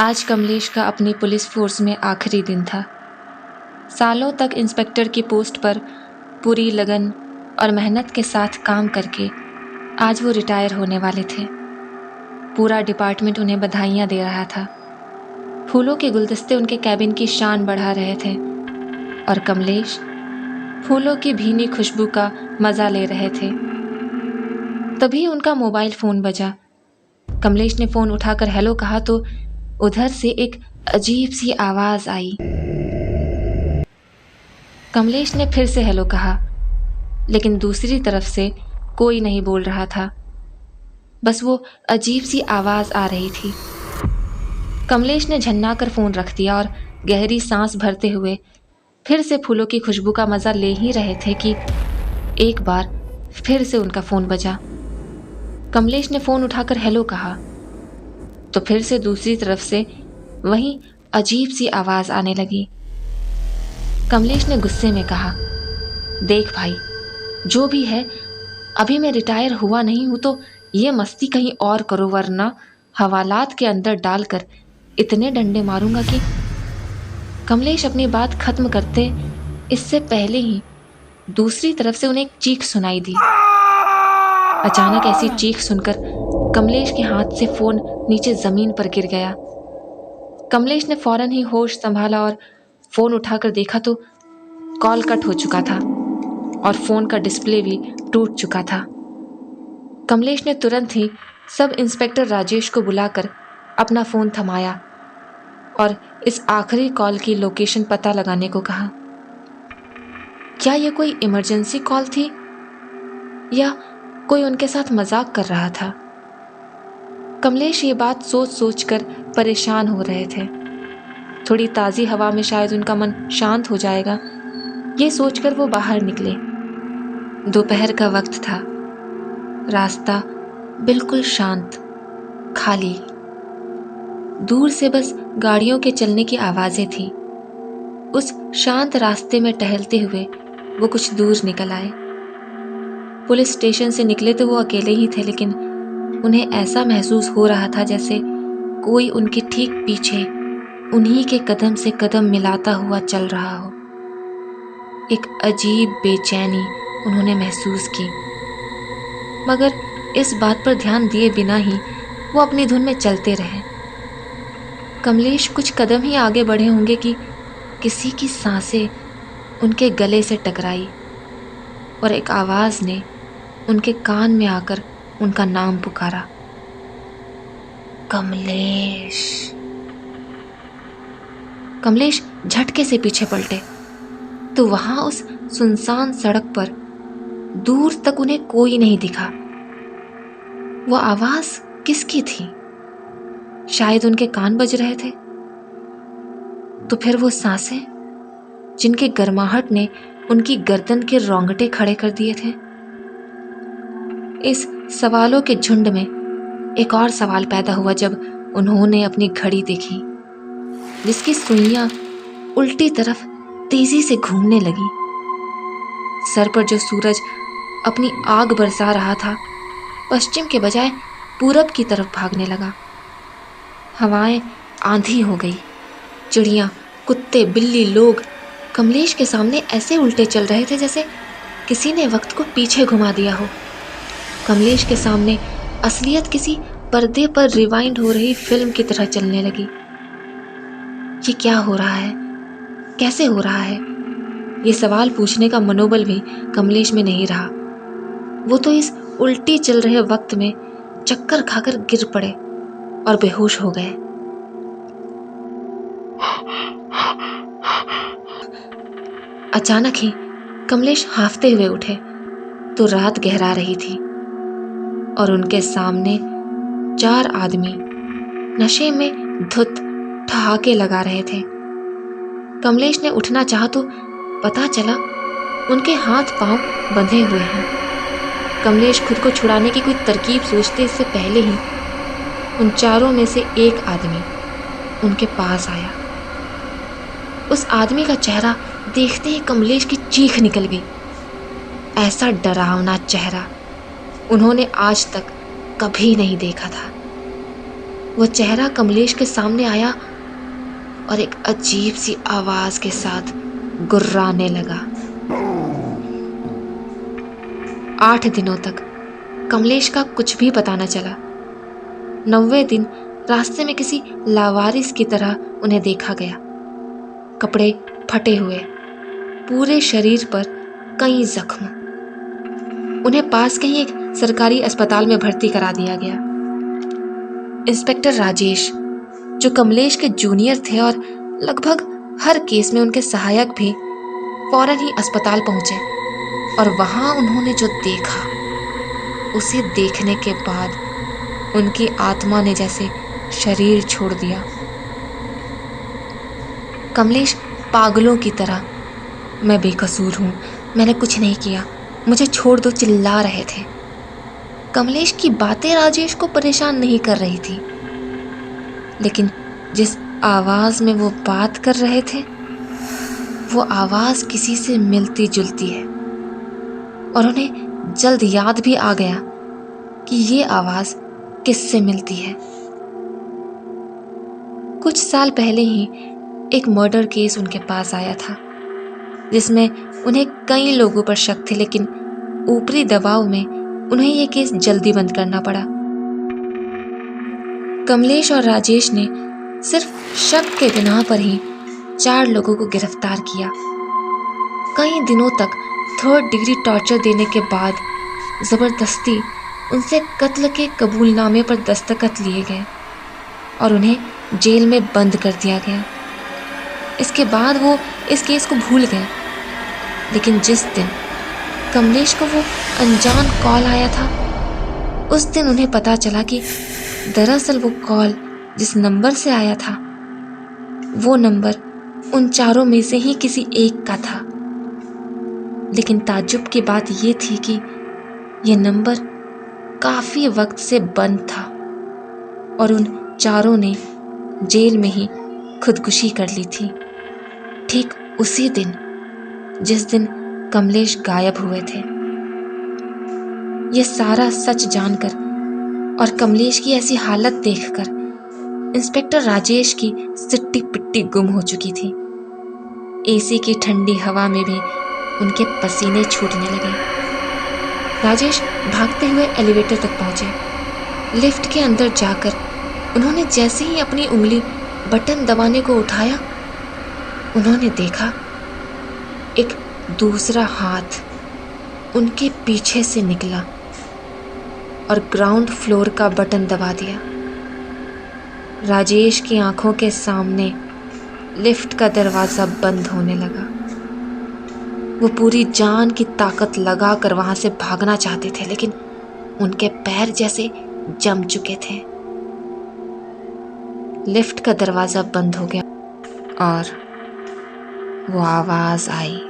आज कमलेश का अपनी पुलिस फोर्स में आखिरी दिन था। सालों तक इंस्पेक्टर की पोस्ट पर पूरी लगन और मेहनत के साथ काम करके आज वो रिटायर होने वाले थे। पूरा डिपार्टमेंट उन्हें बधाइयाँ दे रहा था। फूलों के गुलदस्ते उनके कैबिन की शान बढ़ा रहे थे और कमलेश फूलों की भीनी खुशबू का मजा ले रहे थे। तभी उनका मोबाइल फ़ोन बजा। कमलेश ने फ़ोन उठाकर हेलो कहा तो उधर से एक अजीब सी आवाज़ आई। कमलेश ने फिर से हेलो कहा, लेकिन दूसरी तरफ से कोई नहीं बोल रहा था। बस वो अजीब सी आवाज़ आ रही थी। कमलेश ने झन्ना कर फ़ोन रख दिया और गहरी सांस भरते हुए फिर से फूलों की खुशबू का मज़ा ले ही रहे थे कि एक बार फिर से उनका फ़ोन बजा। कमलेश ने फ़ोन उठाकर हेलो कहा तो फिर से दूसरी तरफ से वही अजीब सी आवाज़ आने लगी। कमलेश ने गुस्से में कहा, देख भाई, जो भी है, अभी मैं रिटायर हुआ नहीं हूं तो ये मस्ती कहीं और करो, वरना हवालात के अंदर डालकर इतने डंडे मारूंगा कि। कमलेश अपनी बात खत्म करते इससे पहले ही दूसरी तरफ से उन्हें एक चीख सुनाई दी। अचानक ऐसी चीख सुनकर कमलेश के हाथ से फोन नीचे जमीन पर गिर गया। कमलेश ने फौरन ही होश संभाला और फोन उठाकर देखा तो कॉल कट हो चुका था और फोन का डिस्प्ले भी टूट चुका था। कमलेश ने तुरंत ही सब इंस्पेक्टर राजेश को बुलाकर अपना फोन थमाया और इस आखिरी कॉल की लोकेशन पता लगाने को कहा। क्या यह कोई इमरजेंसी कॉल थी या कोई उनके साथ मजाक कर रहा था? कमलेश ये बात सोच सोच कर परेशान हो रहे थे। थोड़ी ताज़ी हवा में शायद उनका मन शांत हो जाएगा, ये सोचकर वो बाहर निकले। दोपहर का वक्त था। रास्ता बिल्कुल शांत, खाली। दूर से बस गाड़ियों के चलने की आवाज़ें थी। उस शांत रास्ते में टहलते हुए वो कुछ दूर निकल आए। पुलिस स्टेशन से निकले तो वो अकेले ही थे, लेकिन उन्हें ऐसा महसूस हो रहा था जैसे कोई उनके ठीक पीछे उन्हीं के कदम से कदम मिलाता हुआ चल रहा हो। एक अजीब बेचैनी उन्होंने महसूस की, मगर इस बात पर ध्यान दिए बिना ही वो अपनी धुन में चलते रहे। कमलेश कुछ कदम ही आगे बढ़े होंगे कि किसी की सांसें उनके गले से टकराई और एक आवाज़ ने उनके कान में आकर उनका नाम पुकारा, कमलेश। कमलेश झटके से पीछे पलटे तो वहां उस सुनसान सड़क पर दूर तक उन्हें कोई नहीं दिखा। वो आवाज किसकी थी? शायद उनके कान बज रहे थे। तो फिर वो सांसें जिनके गर्माहट ने उनकी गर्दन के रोंगटे खड़े कर दिए थे। इस सवालों के झुंड में एक और सवाल पैदा हुआ जब उन्होंने अपनी घड़ी देखी, जिसकी सुइयां उल्टी तरफ तेजी से घूमने लगी। सर पर जो सूरज अपनी आग बरसा रहा था, पश्चिम के बजाय पूरब की तरफ भागने लगा। हवाएं आंधी हो गई। चिड़ियां, कुत्ते, बिल्ली, लोग कमलेश के सामने ऐसे उल्टे चल रहे थे जैसे किसी ने वक्त को पीछे घुमा दिया हो। कमलेश के सामने असलियत किसी पर्दे पर रिवाइंड हो रही फिल्म की तरह चलने लगी। ये क्या हो रहा है? कैसे हो रहा है? ये सवाल पूछने का मनोबल भी कमलेश में नहीं रहा। वो तो इस उल्टी चल रहे वक्त में चक्कर खाकर गिर पड़े और बेहोश हो गए। अचानक ही कमलेश हांफते हुए उठे तो रात गहरा रही थी और उनके सामने 4 आदमी नशे में धुत ठहाके लगा रहे थे। कमलेश ने उठना चाहा तो पता चला उनके हाथ पांव बंधे हुए हैं। कमलेश खुद को छुड़ाने की कोई तरकीब सोचते इससे पहले ही उन चारों में से एक आदमी उनके पास आया। उस आदमी का चेहरा देखते ही कमलेश की चीख निकल गई। ऐसा डरावना चेहरा उन्होंने आज तक कभी नहीं देखा था। वो चेहरा कमलेश के सामने आया और एक अजीब सी आवाज के साथ गुर्राने लगा। 8 दिनों तक कमलेश का कुछ भी पता न चला। 9वें दिन रास्ते में किसी लावारिस की तरह उन्हें देखा गया। कपड़े फटे हुए, पूरे शरीर पर कई जख्म। उन्हें पास के ही एक सरकारी अस्पताल में भर्ती करा दिया गया। इंस्पेक्टर राजेश, जो कमलेश के जूनियर थे और लगभग हर केस में उनके सहायक भी, फौरन ही अस्पताल पहुंचे और वहां उन्होंने जो देखा, उसे देखने के बाद उनकी आत्मा ने जैसे शरीर छोड़ दिया। कमलेश पागलों की तरह, मैं बेकसूर हूं, मैंने कुछ नहीं किया, मुझे छोड़ दो, चिल्ला रहे थे। कमलेश की बातें राजेश को परेशान नहीं कर रही थी, लेकिन जिस आवाज में वो बात कर रहे थे, वो आवाज किसी से मिलती जुलती है और उन्हें जल्द याद भी आ गया कि ये आवाज किससे मिलती है। कुछ साल पहले ही एक मर्डर केस उनके पास आया था, जिसमें उन्हें कई लोगों पर शक थे, लेकिन ऊपरी दबाव में उन्हें यह केस जल्दी बंद करना पड़ा। कमलेश और राजेश ने सिर्फ शक के बिना पर ही 4 लोगों को गिरफ्तार किया। कई दिनों तक 3rd डिग्री टॉर्चर देने के बाद जबरदस्ती उनसे कत्ल के कबूलनामे पर दस्तखत लिए गए और उन्हें जेल में बंद कर दिया गया। इसके बाद वो इस केस को भूल गए, लेकिन जिस दिन कमलेश को वो अनजान कॉल आया था, उस दिन उन्हें पता चला कि दरअसल वो कॉल जिस नंबर से आया था, वो नंबर उन 4 में से ही किसी एक का था। लेकिन ताज्जुब की बात ये थी कि ये नंबर काफी वक्त से बंद था और उन 4 ने जेल में ही खुदकुशी कर ली थी, ठीक उसी दिन जिस दिन कमलेश गायब हुए थे। ये सारा सच जानकर और कमलेश की ऐसी हालत देखकर इंस्पेक्टर राजेश की सिट्टी पिट्टी गुम हो चुकी थी। एसी की ठंडी हवा में भी उनके पसीने छूटने लगे। राजेश भागते हुए एलिवेटर तक पहुंचे। लिफ्ट के अंदर जाकर उन्होंने जैसे ही अपनी उंगली बटन दबाने को उठाया, उन्होंने देखा एक दूसरा हाथ उनके पीछे से निकला और ग्राउंड फ्लोर का बटन दबा दिया। राजेश की आंखों के सामने लिफ्ट का दरवाजा बंद होने लगा। वो पूरी जान की ताकत लगाकर वहां से भागना चाहते थे, लेकिन उनके पैर जैसे जम चुके थे। लिफ्ट का दरवाजा बंद हो गया और वो आवाज आई,